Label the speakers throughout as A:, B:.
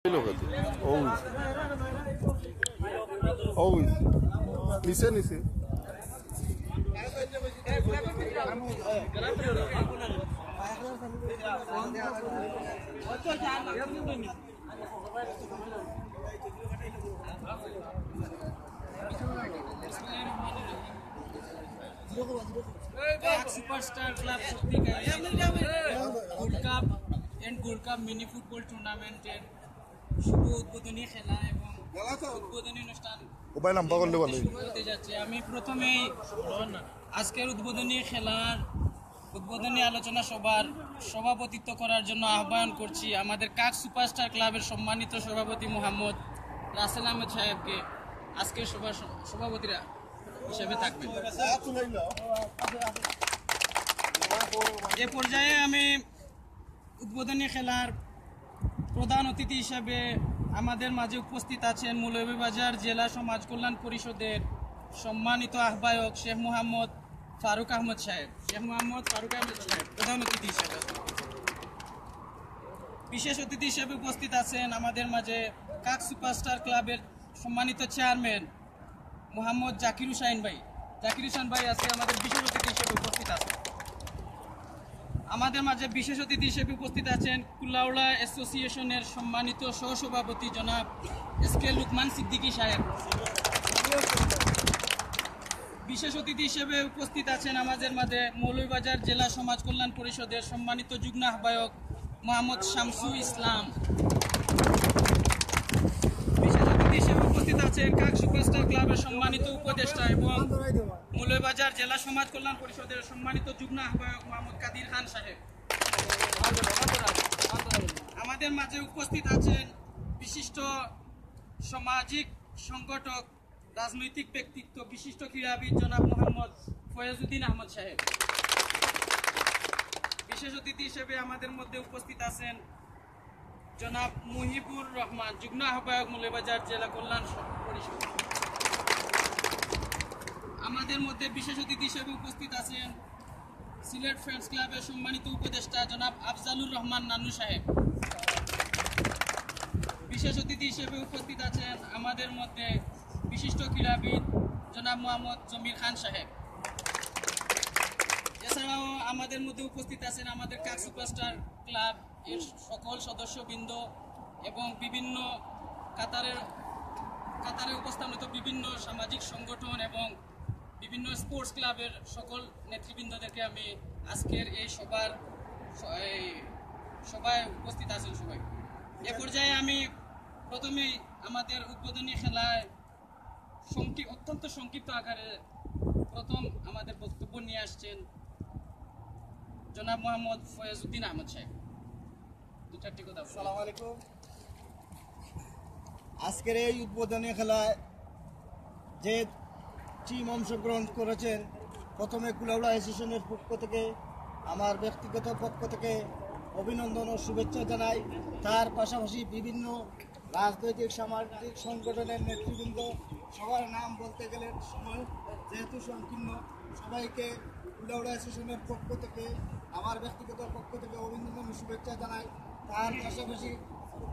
A: Look at it. Always. Listen.
B: Superstar club সত্যিকার gold cup and gold cup mini football টুর্নামেন্টের শুভ উদ্বোধনী খেলা এবং উদ্বোধনী অনুষ্ঠান শুরু হতে যাচ্ছে। আমি প্রথমেই আজকের উদ্বোধনী খেলার উদ্বোধনী আলোচনা সভার সভাপতিত্ব করার জন্য আহ্বান করছি আমাদের কাক সুপারস্টার ক্লাবের সম্মানিত সভাপতি মোহাম্মদ রাসেল আহমেদ সাহেবকে আজকের সভার সভাপতিরা হিসেবে থাকবেন। এ পর্যায়ে আমি উদ্বোধনী খেলার প্রধান অতিথি হিসেবে আমাদের মাঝে উপস্থিত আছেন মৌলভীবাজার জেলা সমাজ কল্যাণ পরিষদের সম্মানিত আহ্বায়ক শেখ মোহাম্মদ ফারুক আহমদ সাহেব। প্রধান অতিথি হিসেবে। বিশেষ অতিথি হিসেবে উপস্থিত আছেন আমাদের মাঝে কাক সুপারস্টার ক্লাবের সম্মানিত চেয়ারম্যান মোহাম্মদ জাকির হুসাইন ভাই আজকে আমাদের বিশেষ অতিথি হিসেবে উপস্থিত আছেন। আমাদের মাঝে বিশেষ অতিথি হিসেবে উপস্থিত আছেন কুলাউড়া অ্যাসোসিয়েশনের সম্মানিত সহসভাপতি জনাব এসকে লুকমান সিদ্দিকী সাহেব। বিশেষ অতিথি হিসেবে উপস্থিত আছেন আমাদের মাঝে মৌলভীবাজার জেলা সমাজ কল্যাণ পরিষদের সম্মানিত যুগ্ম আহ্বায়ক মোহাম্মদ শামসু ইসলাম। বিশেষ অতিথি হিসেবে উপস্থিত আছেন কাক সুপারস্টার ক্লাবের সম্মানিত উপদেষ্টা এবং মৌলভীবাজার জেলা সমাজ কল্যাণ পরিষদের সম্মানিত যুগ্ম আহ্বায়ক মোহাম্মদ কাদির খান সাহেব। আমাদের মাঝে উপস্থিত আছেন বিশিষ্ট সামাজিক সংগঠক রাজনৈতিক ব্যক্তিত্ব বিশিষ্ট ক্রীড়াবিদ জনাব মোহাম্মদ ফয়েজউদ্দিন আহমদ সাহেব। বিশেষ অতিথি হিসেবে আমাদের মধ্যে উপস্থিত আছেন জনাব মুহিবুর রহমান যুগ্ম আহ্বায়ক মৌলভীবাজার জেলা কল্যাণ পরিষদ। আমাদের মধ্যে বিশেষ অতিথি হিসেবে উপস্থিত আছেন সিলেট ফ্রেন্ডস ক্লাবের সম্মানিত উপদেষ্টা জনাব আফজালুর রহমান নান্নু সাহেব। বিশেষ অতিথি হিসেবে উপস্থিত আছেন আমাদের মধ্যে বিশিষ্ট ক্রীড়াবিদ জনাব মোহাম্মদ জমির খান সাহেব। এছাড়াও আমাদের মধ্যে উপস্থিত আছেন আমাদের কাক সুপারস্টার ক্লাব এর সকল সদস্যবৃন্দ এবং বিভিন্ন কাতারে উপস্থাপিত বিভিন্ন সামাজিক সংগঠন এবং বিভিন্ন স্পোর্টস ক্লাবের সকল নেতৃবৃন্দদেরকে আমি আজকের এই সভায় উপস্থিত আছেন সবাই। এ পর্যায়ে আমি প্রথমেই আমাদের উদ্বোধনী খেলায় অত্যন্ত সংক্ষিপ্ত আকারে প্রথম আমাদের বক্তব্য নিয়ে আসছেন জনাব মোহাম্মদ ফয়েজউদ্দিন আহমদ সাহেব।
C: আসসালামু আলাইকুম। আজকের এই উদ্বোধনী খেলায় যে টিম অংশগ্রহণ করেছেন, প্রথমে কুলাউড়া অ্যাসোসিয়েশনের পক্ষ থেকে আমার ব্যক্তিগত পক্ষ থেকে অভিনন্দন ও শুভেচ্ছা জানাই। তার পাশাপাশি বিভিন্ন রাজনৈতিক সামাজিক সংগঠনের নেতৃবৃন্দ সবার নাম বলতে গেলে সময় যেহেতু সংকীর্ণ, সবাইকে কুলাউড়া অ্যাসোসিয়েশনের পক্ষ থেকে আমার ব্যক্তিগত পক্ষ থেকে অভিনন্দন ও শুভেচ্ছা জানাই। তার পাশাপাশি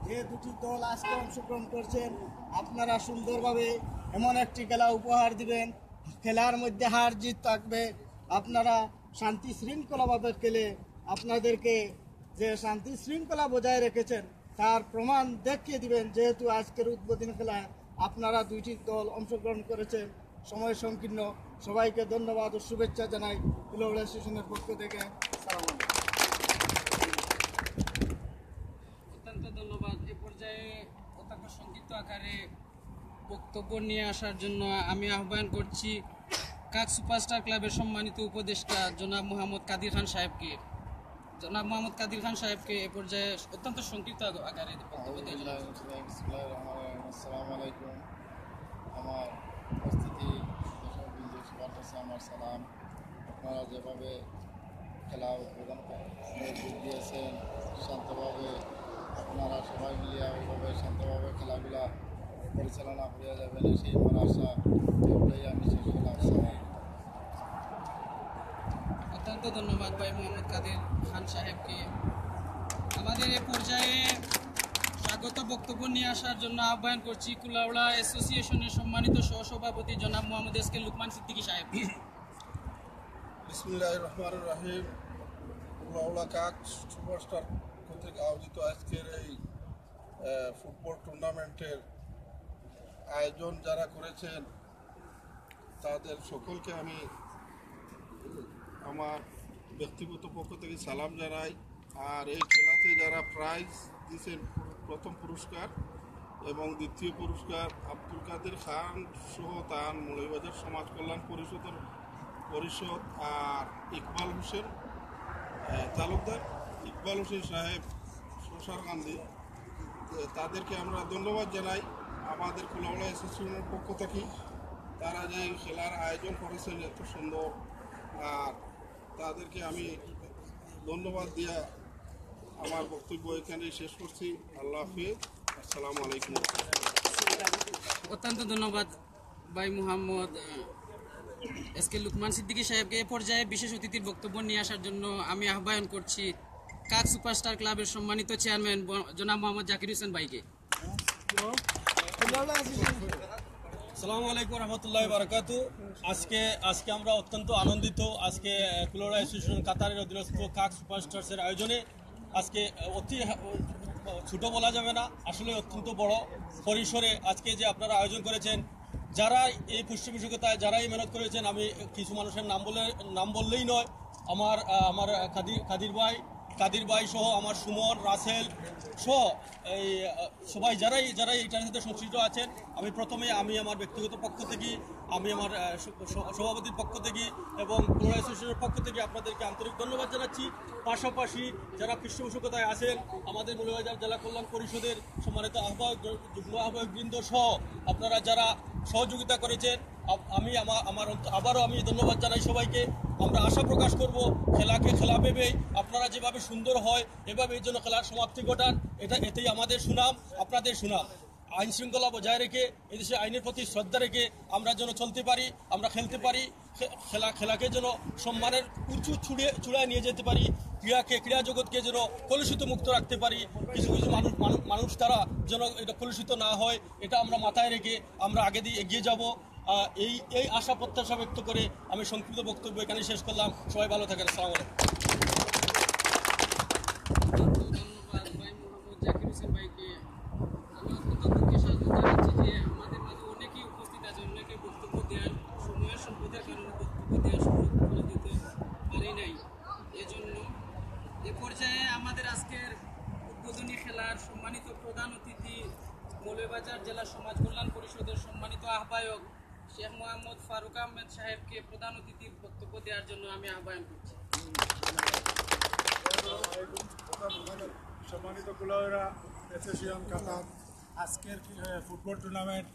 C: যে দুটি দল আজকে অংশগ্রহণ করছেন, আপনারা সুন্দরভাবে এমন একটি খেলা উপহার দিবেন, খেলার মধ্যে হার জিত থাকবে। আপনারা শান্তি শৃঙ্খলাভাবে খেলে আপনাদেরকে যে শান্তি শৃঙ্খলা বজায় রেখেছেন তার প্রমাণ দেখিয়ে দিবেন। যেহেতু আজকের উদ্বোধনী খেলায় আপনারা দুইটি দল অংশগ্রহণ করেছেন, সময় সংকীর্ণ, সবাইকে ধন্যবাদ ও শুভেচ্ছা জানাই কুলাউড়া স্টেশনের পক্ষ থেকে।
B: অত্যন্ত ধন্যবাদ। এ পর্যায়ে অত্যন্ত সংক্ষিপ্ত আকারে বক্তব্য নিয়ে আসার জন্য আমি আহ্বান করছি কাক সুপারস্টার ক্লাবের সম্মানিত উপদেষ্টা জনাব মোহাম্মদ কাদির খান সাহেবকে। এ পর্যায়ে অত্যন্ত সংক্ষিপ্ত আকারে বক্তব্য দিয়ে
D: আসসালামু আলাইকুম। আমার উপস্থিতি সবার কাছে আমার সালাম। আপনারা যেভাবে খেলা উদ্বোধন দিয়েছেন শান্তভাবে, আপনারা সবাই মিলিয়ে ওইভাবে শান্তভাবে খেলাগুলা পরিচালনা করে যাবেন সেই আমার আশা। এগুলোই আমি শেষ করলাম।
B: অত্যন্ত ধন্যবাদ ভাই মোহাম্মদ কাদির খান সাহেবকে। আমাদের এ পর্যায়ে স্বাগত বক্তব্য নিয়ে আসার জন্য আহ্বান করছি কুলাউড়া অ্যাসোসিয়েশনের সম্মানিত সহসভাপতি জনাব মোহাম্মদ এস কে লুকমান সিদ্দিকী সাহেব।
A: বিসমিল্লাহির রহমানির রহিম। কুলাউড়া কাক সুপারস্টার কর্তৃক আয়োজিত আজকের এই ফুটবল টুর্নামেন্টের আয়োজন যারা করেছেন তাদের সকলকে আমি আমার ব্যক্তিগত পক্ষ থেকে সালাম জানাই। আর এই খেলাতে যারা প্রাইজ দিয়েছেন, প্রথম পুরস্কার এবং দ্বিতীয় পুরস্কার আব্দুল কাদের খান সহ তার মৌলভীবাজার সমাজ কল্যাণ পরিষদ আর ইকবাল হোসেন তালুকদার, ইকবাল হোসেন সাহেব, শশার গান্ধী, তাদেরকে আমরা ধন্যবাদ জানাই আমাদের কুলাউড়া অ্যাসোসিয়েশনের পক্ষ থেকে। তারা যে খেলার আয়োজন করেছেন এত সুন্দর, আর তাদেরকে আমি ধন্যবাদ দিয়া আমার বক্তব্য এখানে শেষ করছি। আল্লাহ হাফিজ, আসসালামু আলাইকুম।
B: অত্যন্ত ধন্যবাদ ভাই মোহাম্মদ এস কে লুকমান সিদ্দিকী সাহেবকে। এ পর্যায়ে বিশেষ অতিথির বক্তব্য নিয়ে আসার জন্য আমি আহ্বান করছি কাক সুপারস্টার ক্লাবের সম্মানিত চেয়ারম্যান জনাব মোহাম্মদ জাকির হোসেন ভাইকে।
E: আসসালামু আলাইকুম রহমতুল্লাহ বারাকাতু। আজকে আমরা অত্যন্ত আনন্দিত। আজকে কুলাউড়া অ্যাসোসিয়েশন কাতারের অধীনস্থ কাক সুপারস্টার্সের আয়োজনে আজকে অতি ছোট বলা যাবে না, আসলে অত্যন্ত বড় পরিসরে আজকে যে আপনারা আয়োজন করেছেন, যারা এই পৃষ্ঠপোষকতায় যারা এই মেহনত করেছেন, আমি কিছু মানুষের নাম বললেই নয়, আমার কাদির ভাই সহ আমার সুমন, রাসেল সহ এই সবাই যারাই এটার সাথে সংশ্লিষ্ট আছেন, আমি আমার ব্যক্তিগত পক্ষ থেকে, আমি আমার সভাপতির পক্ষ থেকে এবং কুলাউড়া অ্যাসোসিয়েশনের পক্ষ থেকে আপনাদেরকে আন্তরিক ধন্যবাদ জানাচ্ছি। পাশাপাশি যারা পৃষ্ঠপোষকতায় আছেন, আমাদের মৌলভীবাজার জেলা কল্যাণ পরিষদের সম্মানিত যুগ্ম আহ্বায়কবৃন্দ সহ আপনারা যারা সহযোগিতা করেছেন, আবারও আমি ধন্যবাদ জানাই সবাইকে। আমরা আশা প্রকাশ করব খেলাকে খেলা ভেবেই আপনারা যেভাবে সুন্দর হয় এভাবে এই জন্য খেলার সমাপ্তি ঘটান। এতেই আমাদের সুনাম, আপনাদের সুনাম। আইন শৃঙ্খলা বজায় রেখে এদেশে আইনের প্রতি শ্রদ্ধা রেখে আমরা যেন চলতে পারি, আমরা খেলতে পারি, খেলাকে যেন সম্মানের উঁচু চূড়ায় নিয়ে যেতে পারি, ক্রীড়া জগৎকে যেন কলুষিত মুক্ত রাখতে পারি। কিছু মানুষ তারা যেন এটা কলুষিত না হয়, এটা আমরা মাথায় রেখে আমরা আগে দিয়ে এগিয়ে যাব। এই আশা প্রত্যাশা ব্যক্ত করে আমি সংক্ষিপ্ত বক্তব্য এখানে শেষ করলাম। সবাই ভালো থাকেন। আসসালামু আলাইকুম।
B: ধন্যবাদ ভাই মোহাম্মদ জাকির হোসেন ভাইকে। আমি অত্যন্ত দুঃখের সাথে জানাচ্ছি যে আমাদের মাঝে অনেকেই উপস্থিত আছে, অনেকে বক্তব্য দেওয়ার সময়ের সম্পদের কারণে বক্তব্য দেওয়ার সুযোগ করে দিতে পারি নাই। এজন্য এ পর্যায়ে আমাদের আজকের উদ্বোধনী খেলার সম্মানিত প্রধান অতিথি মৌলভীবাজার জেলা সমাজ কল্যাণ পরিষদের সম্মানিত আহ্বায়ক শেখ মোহাম্মদ ফারুক আহমেদ সাহেবকে প্রধান অতিথির বক্তব্য দেওয়ার জন্য আমি আহ্বান করছি।
F: সম্মানিত কুলাউড়া অ্যাসোসিয়েশন কাতার আজকের ফুটবল টুর্নামেন্ট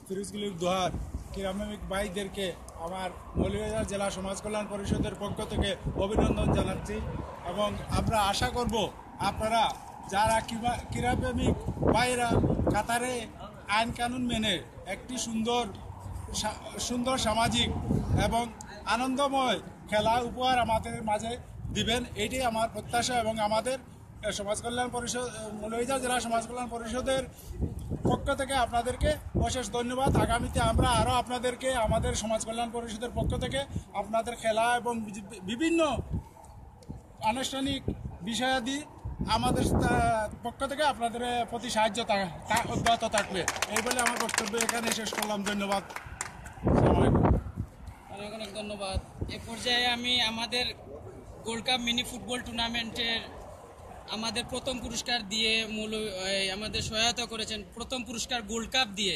F: ফিরোজগুলি দোহার ক্রীড়াপ্রেমিক ভাইদেরকে আমার মৌলভীবাজার জেলা সমাজ কল্যাণ পরিষদের পক্ষ থেকে অভিনন্দন জানাচ্ছি এবং আমরা আশা করব আপনারা যারা ক্রীড়াপ্রেমিক ভাইরা কাতারে আইন কানুন মেনে একটি সুন্দর সামাজিক এবং আনন্দময় খেলা উপহার আমাদের মাঝে দিবেন, এটাই আমার প্রত্যাশা। এবং আমাদের সমাজ কল্যাণ পরিষদ মৌলভীবাজার জেলা সমাজ কল্যাণ পরিষদের পক্ষ থেকে আপনাদেরকে অশেষ ধন্যবাদ। আগামীতে আমরা আরও আপনাদেরকে আমাদের সমাজ কল্যাণ পরিষদের পক্ষ থেকে আপনাদের খেলা এবং বিভিন্ন আনুষ্ঠানিক বিষয়াদি আমাদের পক্ষ থেকে আপনাদের প্রতি সাহায্য অব্যাহত থাকবে। এই বলে আমার বক্তব্য এখানে শেষ করলাম। ধন্যবাদ।
B: অনেক অনেক ধন্যবাদ। এ পর্যায়ে আমি আমাদের গোল্ড কাপ মিনি ফুটবল টুর্নামেন্টের আমাদের প্রথম পুরস্কার দিয়ে আমাদের সহায়তা করেছেন, প্রথম পুরস্কার গোল্ড কাপ দিয়ে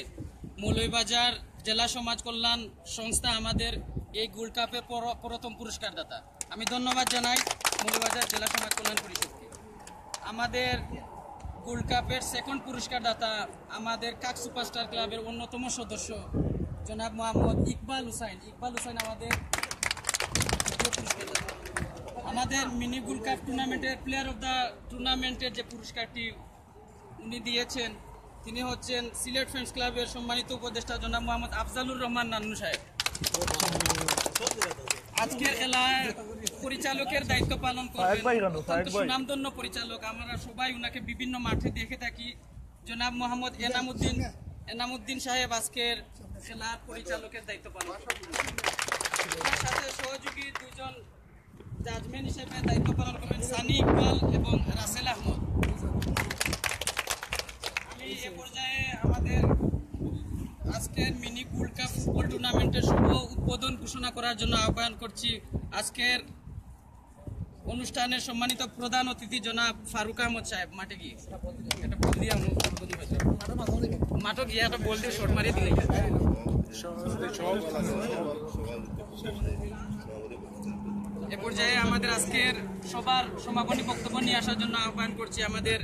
B: মৌলভীবাজার জেলা সমাজ কল্যাণ সংস্থা আমাদের এই গোল্ড কাপের প্রথম পুরস্কার দাতা। আমি ধন্যবাদ জানাই মৌলভীবাজার জেলা সমাজ কল্যাণ পরিষদকে। আমাদের গোল্ড কাপের সেকেন্ড পুরস্কার দাতা আমাদের কাক সুপারস্টার ক্লাবের অন্যতম সদস্য জনাব মোহাম্মদ ইকবাল হুসাইন আমাদের দ্বিতীয় পুরস্কার দাতা। আমাদের মিনি গোল্ড কাপ টুর্নামেন্টের প্লেয়ার অফ দ্য টুর্নামেন্টের যে পুরস্কারটি উনি দিয়েছেন, তিনি হচ্ছেন সিলেট ফ্রেন্ডস ক্লাবের সম্মানিত উপদেষ্টা জনাব মোহাম্মদ আফজালুর রহমান নান্নু সাহেব। আজকের খেলার পরিচালকের দায়িত্ব পালন করবেন অত্যন্ত সুনামধন্য পরিচালক। আমরা সবাই উনাকে বিভিন্ন মাঠে দেখে থাকি, জনাব মোহাম্মদ এনামুদ্দিন সাহেব আজকের খেলার পরিচালকের দায়িত্ব পালন করবেন। তার সাথে সহযোগী দুজন জাজম্যান হিসেবে দায়িত্ব পালন করবেন সানি ইকবাল এবং রাসেল আহমদ। আমি এ পর্যায়ে আমাদের আজকের মিনি গোল্ড কাপ ফুটবল টুর্নামেন্টের শুভ উদ্বোধন ঘোষণা করার জন্য আহ্বান করছি আজকের অনুষ্ঠানের সম্মানিত প্রধান অতিথি জনাব ফারুক আহমদ সাহেব। মাঠে গিয়ে একটা বল দিয়ে মাঠে গিয়ে একটা বল দিয়ে শট মারিয়ে দিলে এ পর্যায়ে আমাদের আজকের সবার সমাপনী বক্তব্য নিয়ে আসার জন্য আহ্বান করছি আমাদের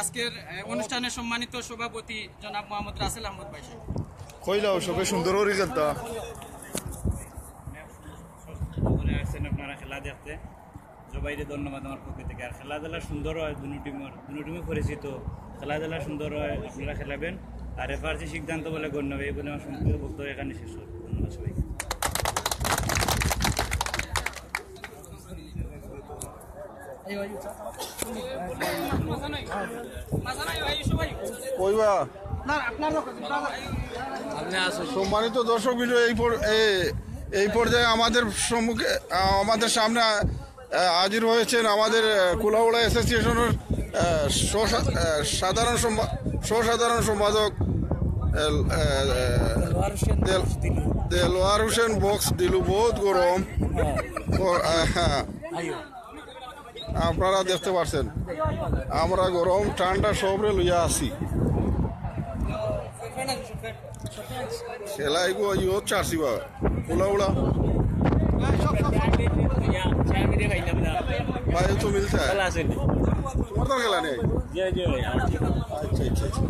B: আজকের অনুষ্ঠানের সম্মানিত সভাপতি জনাব মোহাম্মদ রাসেল আহমদ ভাই সাহেব।
A: কইলাও সবে সুন্দর করে খেলতা
G: আপনারা খেলা দেখতে সবাইকে ধন্যবাদ আমার পক্ষ থেকে। আর খেলাধুলা সুন্দর হয়, দুনো টিমে পরিচিত, খেলাধুলা সুন্দর হয়, আপনারা খেলাবেন। আর এফআরসি সিদ্ধান্ত বলে গণ্য হবে এই বলে আমার সম্পূর্ণ বক্তব্য এখানে শেষ হয়। ধন্যবাদ সবাইকে।
A: কইবা সম্মানিত দর্শক বিন্দু এই পর্যায়ে আমাদের সম্মুখে আমাদের সামনে হাজির হয়েছেন আমাদের কুলাউড়া অ্যাসোসিয়েশনের সাধারণ সম্পাদক দেলোয়ার হোসেন বক্স দিলু। বহুত গরম আপনারা দেখতে পাচ্ছেন, আমরা গরম ঠান্ডা সবরে লইয়া আছি। খেলা এগো ইও চারছি বা কুলাউড়া ভাই তো মিলতা তোমার তো খেলা নেই। আচ্ছা আচ্ছা আচ্ছা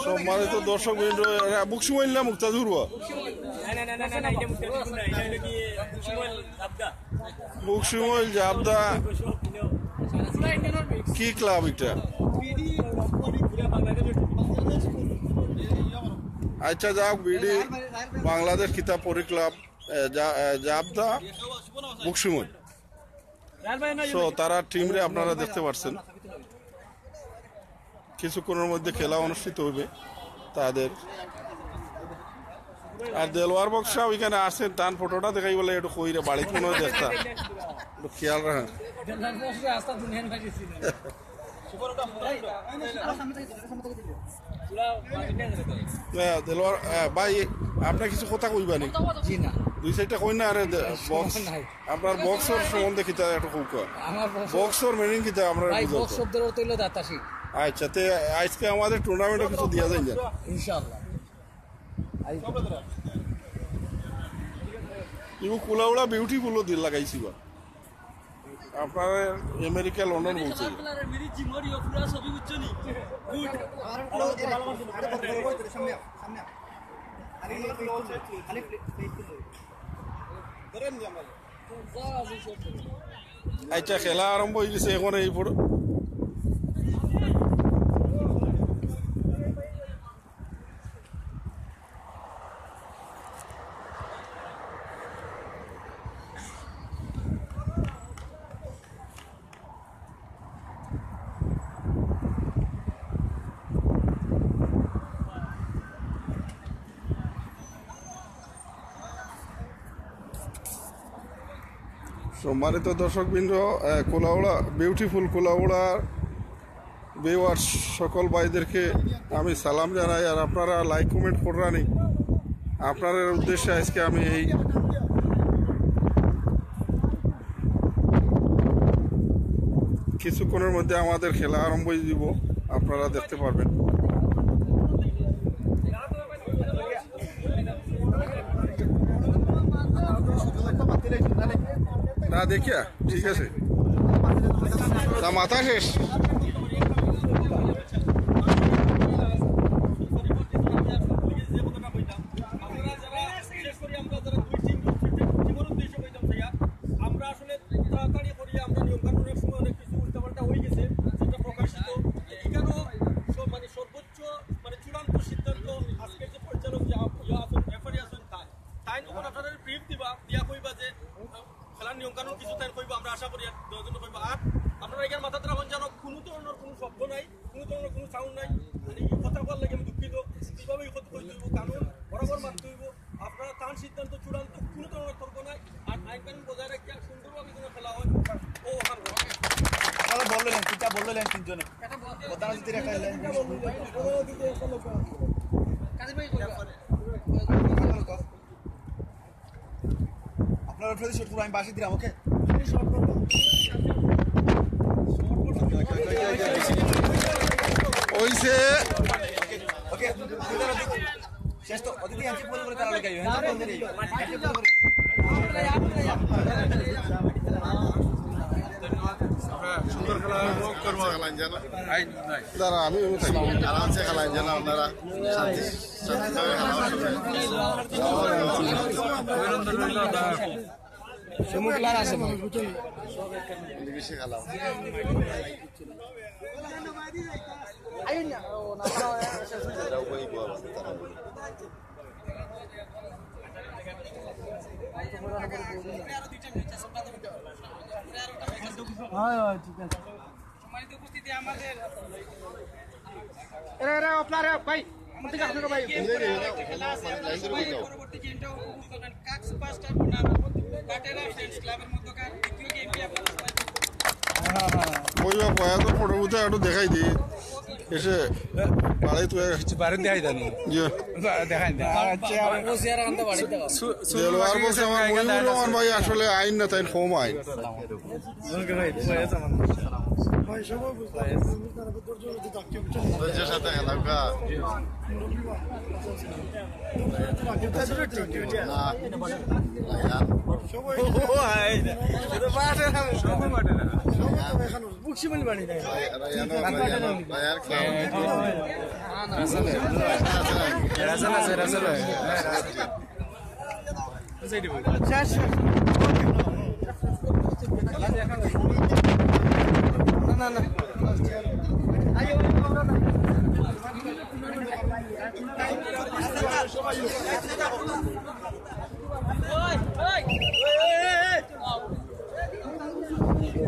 A: সম্মানিত দর্শক বৃন্দ বুকসুমাইল না মুক্তাজুর বুকসুমাইল জাবদা কি ক্লাব এটা? আচ্ছা যাক বিডি বাংলাদেশ কিতাব পরি ক্লাব জাবদা বুকসুমাইল। সো তারা টিমরে আপনারা দেখতে পাচ্ছেন কিছুক্ষণের মধ্যে খেলা অনুষ্ঠিত হবে তাদের। আর দেলোয়ার বক্সা ওইখানে আসছেন, টান ফটোটা দেখাই বলে একটু কইরে বাড়িতে কোনো দেখতা একটু খেয়াল রাখেন। দেলোয়ার ভাই আপনার কিছু কথা কইবা নি? দুই সাইডটা কই না। আরে বক্স আপনার বক্সর সম্বন্ধে কিতা একটু কৌকা, বক্সর মিনিং কিতা আমরা আচ্ছা তে আজকে আমাদের টুর্নামেন্টে কিছু দিয়া যায় না ইনশাআল্লাহ। ইউ কুলাউড়া বিউটিফুল দিল লাগাইছি বা আপনার আমেরিকা লন্ডন বলছে। আচ্ছা খেলা আরম্ভ হয়ে গেছে এখন এই পড়ো। সম্মানিত দর্শকবৃন্দ, কুলাউড়া বিউটিফুল কুলাউড়ার ভিউয়ার্স সকল ভাইদেরকে আমি সালাম জানাই। আর আপনারা লাইক কমেন্ট করানি আপনাদের উদ্দেশ্যে আজকে আমি এই কিছুক্ষণের মধ্যে আমাদের খেলা আরম্ভ হয়ে দিব, আপনারা দেখতে পারবেন। না দেখিয়া ঠিক আছে তা মাথা শেষ।
E: আমরা আসলে তাড়াতাড়ি করি, আমরা নিয়ম কানুনের সময় অনেক কিছু উল্টাপাল্টা হয়ে গেছে, সেটা প্রকাশিত। এখানেও মানে সর্বোচ্চ মানে চূড়ান্ত সিদ্ধান্ত আজকের যে পরিচালক রেফারি আছেন তাই তখন আপনারা ব্রিফ দিবা দিয়া কইবা যে খেলার নিয়ম কানুন কিছু তাই কইবা। আমরা আশা করি জন্য কইবা। আর আপনারা এখানে মাথাতে রাখুন যেন কোনো ধরনের কোনো শব্দ নাই, কোনো ধরনের কোনো সাউন্ড নাই। আর এই কথা বলার লাগে আমি দুঃখিত। এইভাবে এই কথা কইতে হইব, কানুন বরাবর মানতে হইব। আপনারা তার সিদ্ধান্ত চূড়ান্ত, কোনো ধরনের তর্ক নাই। আর আইন কানুন বজায় রাখতে সুন্দরভাবে যেন খেলা হয়। ও ওখান
C: বললেন কিতা বললেন তিনজনে প্রধান অতিথির একটা লাইন আপনারা প্রতিশোধ পুরো আমি বাসি দিলাম। ওকে
A: ওইসে
C: ওকে শেষ তো অতিথি আনছি বলে বলে তারা লাগাই
D: সুন্দর খেলা করবো খেলান যেন
A: দাঁড়া আমি
D: আরামসে খেলান যেন আপনারা শান্তিভাবে বেশি খেলা
B: সম্মানিত উপস্থিতি আমাদের পরবর্তী গেমটা উপভোগ করবেন কাক সুপারস্টার টুর্নামেন্ট কাটেরা ফ্রেন্ডস ক্লাবের মধ্যকার দ্বিতীয় গেমটি আপনারা সবাই
A: কইবা পয়া তো ফটো উঠে একটু দেখাই দিই এসে বাড়াই তুই
F: বাড়ি দেখাই দেন দেখাই
A: দেলোয়ার বলছে আমার মহিবুর রহমান ভাই আসলে আইন না তাই হোম আইন
D: ধৈর্যের সাথে খেলা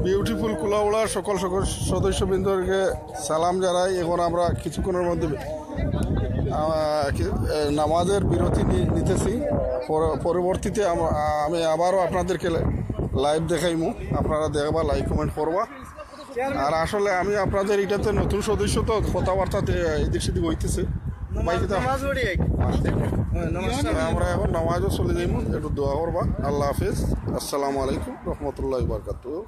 A: বিউটিফুল কুলাউড়া সকল সকল সদস্যবৃন্দকে সালাম জানাই। এখন আমরা কিছুক্ষণের মধ্যে নামাজের বিরতি নিতেছি। পরবর্তীতে আমি আবারও আপনাদেরকে লাইভ দেখাইমু, আপনারা দেখবা, লাইক কমেন্ট করবা। আর আসলে আমি আপনাদের এটাতে নতুন সদস্য তো কথাবার্তা এদিক সেদিক হইতেছে। আমরা এখন নামাজও চলে যাইমু, একটু দোয়া করবা। আল্লাহ হাফিজ, আসসালামু আলাইকুম রহমতুল্লাহ বারকাতুহু।